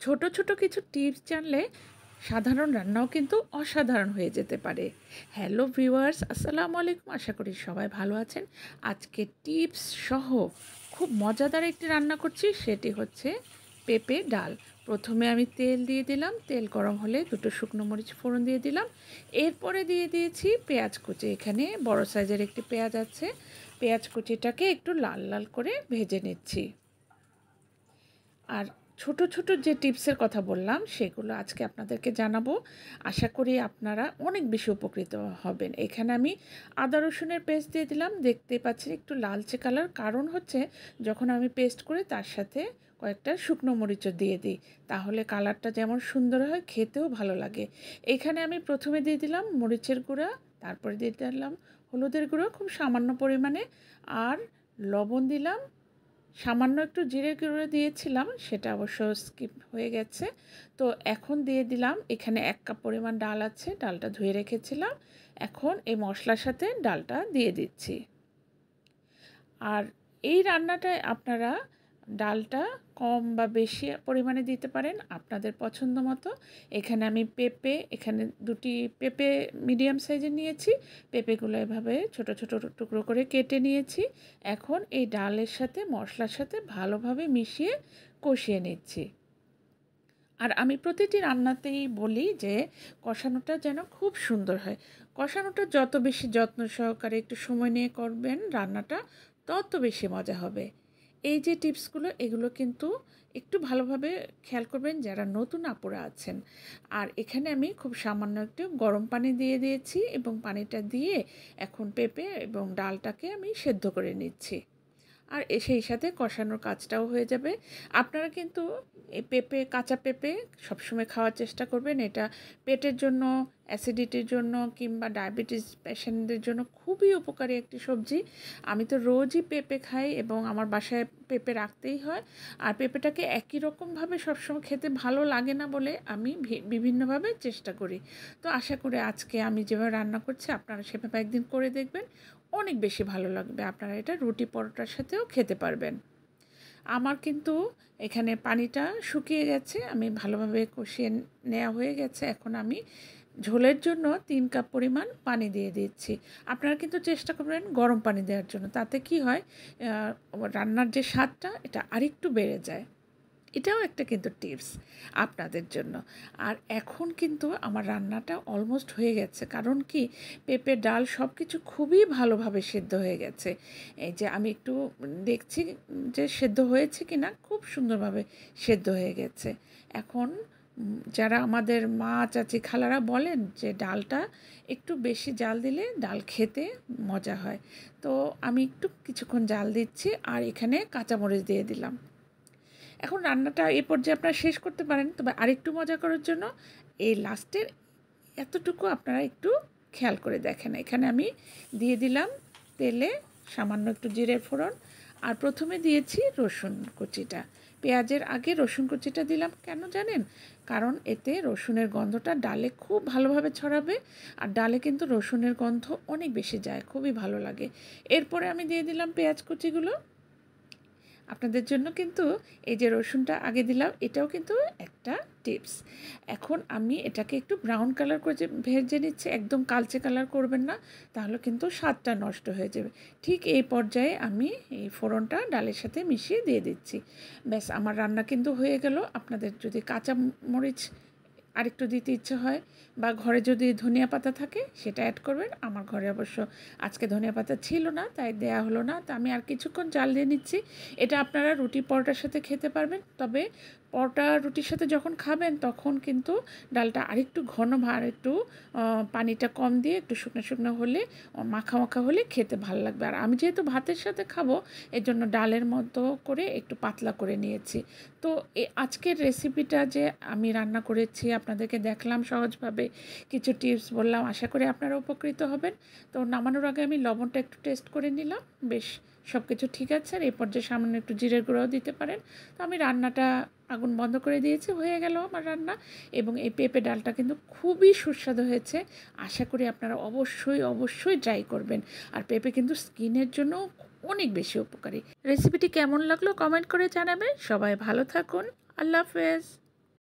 ছোট ছোট কিছু টিপস জানলে সাধারণ রান্নাও কিন্তু অসাধারণ হয়ে যেতে পারে। হ্যালো ভিউয়ার্স, আসসালামু আলাইকুম। আশা করি সবাই ভালো আছেন। আজকে টিপস সহ খুব মজাদার একটি রান্না করছি, সেটি হচ্ছে পেঁপে ডাল। প্রথমে আমি তেল দিয়ে দিলাম, তেল গরম হলে দুটো শুকনো মরিচ ফোড়ন দিয়ে দিলাম, এরপরে দিয়ে দিয়েছি পেঁয়াজ কুচি। এখানে বড় সাইজের একটি পেঁয়াজ আছে, পেঁয়াজ কুচিটাকে একটু লাল লাল করে ভেজে নিচ্ছি। আর ছোট ছোট যে টিপসের কথা বললাম সেগুলো আজকে আপনাদেরকে জানাবো। আশা করি আপনারা অনেক বেশি উপকৃত হবেন। এখানে আমি আদা রসুনের পেস্ট দিয়ে দিলাম, দেখতে পাচ্ছেন একটু লালচে কালার, কারণ হচ্ছে যখন আমি পেস্ট করি তার সাথে কয়েকটা শুকনো মরিচও দিয়ে দিই, তাহলে কালারটা যেমন সুন্দর হয় খেতেও ভালো লাগে। এখানে আমি প্রথমে দিয়ে দিলাম মরিচের গুঁড়া, তারপরে দিয়ে দিলাম হলুদের গুঁড়ো খুব সামান্য পরিমাণে, আর লবণ দিলাম, সামান্য একটু জিরে গুঁড়ো দিয়েছিলাম, সেটা অবশ্য স্কিপ হয়ে গেছে। তো এখন দিয়ে দিলাম, এখানে 1 কাপ পরিমাণ ডাল আছে, ডালটা ধুয়ে রেখেছিলাম। এখন এই মশলার সাথে ডালটা দিয়ে দিচ্ছি। আর এই রান্নাটায় আপনারা ডালটা কম বা বেশি পরিমাণে দিতে পারেন আপনাদের পছন্দ মতো। এখানে আমি এখানে 2টি পেঁপে মিডিয়াম সাইজের নিয়েছি। পেঁপেগুলো এভাবে ছোট ছোট টুকরো করে কেটে নিয়েছি। এখন এই ডালের সাথে মশলার সাথে ভালোভাবে মিশিয়ে কষিয়ে নিচ্ছি। আর আমি প্রতিটি রান্নাতেই বলি যে কষানোটা যেন খুব সুন্দর হয়। কষানোটা যত বেশি যত্ন সহকারে একটু সময় নিয়ে করবেন রান্নাটা, তত বেশি মজা হবে। এই যে টিপসগুলো, এগুলো কিন্তু একটু ভালোভাবে খেয়াল করবেন যারা নতুন আপুরা আছেন। আর এখানে আমি খুব সামান্য একটু গরম পানি দিয়ে দিয়েছি এবং পানিটা দিয়ে এখন পেঁপে এবং ডালটাকে আমি সেদ্ধ করে নিচ্ছি। আর সেই সাথে কষানোর কাজটাও হয়ে যাবে। আপনারা কিন্তু এই কাঁচা পেঁপে সবসময় খাওয়ার চেষ্টা করবেন। এটা পেটের জন্য, অ্যাসিডিটির জন্য কিংবা ডায়াবেটিস পেশেন্টদের জন্য খুবই উপকারী একটি সবজি। আমি তো রোজই পেঁপে খাই এবং আমার বাসায় পেঁপে রাখতেই হয়। আর পেঁপেটাকে একই রকমভাবে সবসময় খেতে ভালো লাগে না বলে আমি বিভিন্নভাবে চেষ্টা করি। তো আশা করি আজকে আমি যেভাবে রান্না করছি আপনারা সেভাবে একদিন করে দেখবেন, অনেক বেশি ভালো লাগবে। আপনারা এটা রুটি পরোটার সাথেও খেতে পারবেন। আমার কিন্তু এখানে পানিটা শুকিয়ে গেছে, আমি ভালোভাবে কষিয়ে নেওয়া হয়ে গেছে। এখন আমি ঝোলের জন্য 3 কাপ পরিমাণ পানি দিয়ে দিচ্ছি। আপনারা কিন্তু চেষ্টা করবেন গরম পানি দেওয়ার জন্য, তাতে কি হয় রান্নার যে স্বাদটা এটা আরেকটু বেড়ে যায়। এটাও একটা কিন্তু টিপস আপনাদের জন্য। আর এখন কিন্তু আমার রান্নাটা অলমোস্ট হয়ে গেছে, কারণ কি পেঁপে ডাল সব কিছু খুবই ভালোভাবে সেদ্ধ হয়ে গেছে। এই যে আমি একটু দেখছি যে সেদ্ধ হয়েছে কি না, খুব সুন্দরভাবে সেদ্ধ হয়ে গেছে। এখন যারা আমাদের মা চাচি খালারা বলেন যে ডালটা একটু বেশি জাল দিলে ডাল খেতে মজা হয়, তো আমি একটু কিছুক্ষণ জাল দিচ্ছি আর এখানে কাঁচামরিচ দিয়ে দিলাম। এখন রান্নাটা এই পর্যায়ে আপনারা শেষ করতে পারেন, তবে আরেকটু মজা করার জন্য এই লাস্টের এতটুকু আপনারা একটু খেয়াল করে দেখেন। এখানে আমি দিয়ে দিলাম তেলে সামান্য একটু জিরের ফোড়ন, আর প্রথমে দিয়েছি রসুন কুচিটা। পেঁয়াজের আগে রসুন কুচিটা দিলাম কেন জানেন? কারণ এতে রসুনের গন্ধটা ডালে খুব ভালোভাবে ছড়াবে, আর ডালে কিন্তু রসুনের গন্ধ অনেক বেশি যায়, খুবই ভালো লাগে। এরপরে আমি দিয়ে দিলাম পেঁয়াজ কুচিগুলো। আপনাদের জন্য কিন্তু এই যে রসুনটা আগে দিলাম, এটাও কিন্তু একটা টিপস। এখন আমি এটাকে একটু ব্রাউন কালার করে ভেজে নিচ্ছি, একদম কালচে কালার করবেন না, তাহলে কিন্তু স্বাদটা নষ্ট হয়ে যাবে। ঠিক এই পর্যায়ে আমি এই ফোড়নটা ডালের সাথে মিশিয়ে দিয়ে দিচ্ছি। ব্যাস, আমার রান্না কিন্তু হয়ে গেল। আপনাদের যদি কাঁচা মরিচ আরেকটু দিতে ইচ্ছে হয় বা ঘরে যদি ধনিয়া পাতা থাকে সেটা অ্যাড করবেন। আমার ঘরে অবশ্য আজকে ধনিয়া পাতা ছিল না, তাই দেয়া হলো না। তো আমি আর কিছুক্ষণ জাল দিয়ে নিচ্ছি। এটা আপনারা রুটি পরোটার সাথে খেতে পারবেন, তবে পরোটা রুটির সাথে যখন খাবেন তখন কিন্তু ডালটা আরেকটু ঘন আর একটু পানিটা কম দিয়ে একটু শুকনো শুকনো হলে, মাখা মাখা হলে খেতে ভালো লাগবে। আর আমি যেহেতু ভাতের সাথে খাবো এর জন্য ডালের মতো করে একটু পাতলা করে নিয়েছি। তো আজকের রেসিপিটা যে আমি রান্না করেছি আপনাদেরকে দেখলাম, সহজভাবে কিছু টিপস বললাম, আশা করি আপনারা উপকৃত হবেন। তো নামানোর আগে আমি লবণটা একটু টেস্ট করে নিলাম, বেশ সব কিছু ঠিক আছে। আর এই পর্যায়ে সামান্য একটু জিরের গুঁড়োও দিতে পারেন। তো আমি রান্নাটা আগুন বন্ধ করে দিয়েছি, হয়ে গেল আমার রান্না। এবং এই পেঁপে ডালটা কিন্তু খুবই সুস্বাদু হয়েছে। আশা করি আপনারা অবশ্যই অবশ্যই ট্রাই করবেন। আর পেঁপে কিন্তু স্কিনের জন্য অনেক বেশি উপকারী। রেসিপিটি কেমন লাগলো কমেন্ট করে জানাবেন। সবাই ভালো থাকুন। আল্লাহ হাফেজ।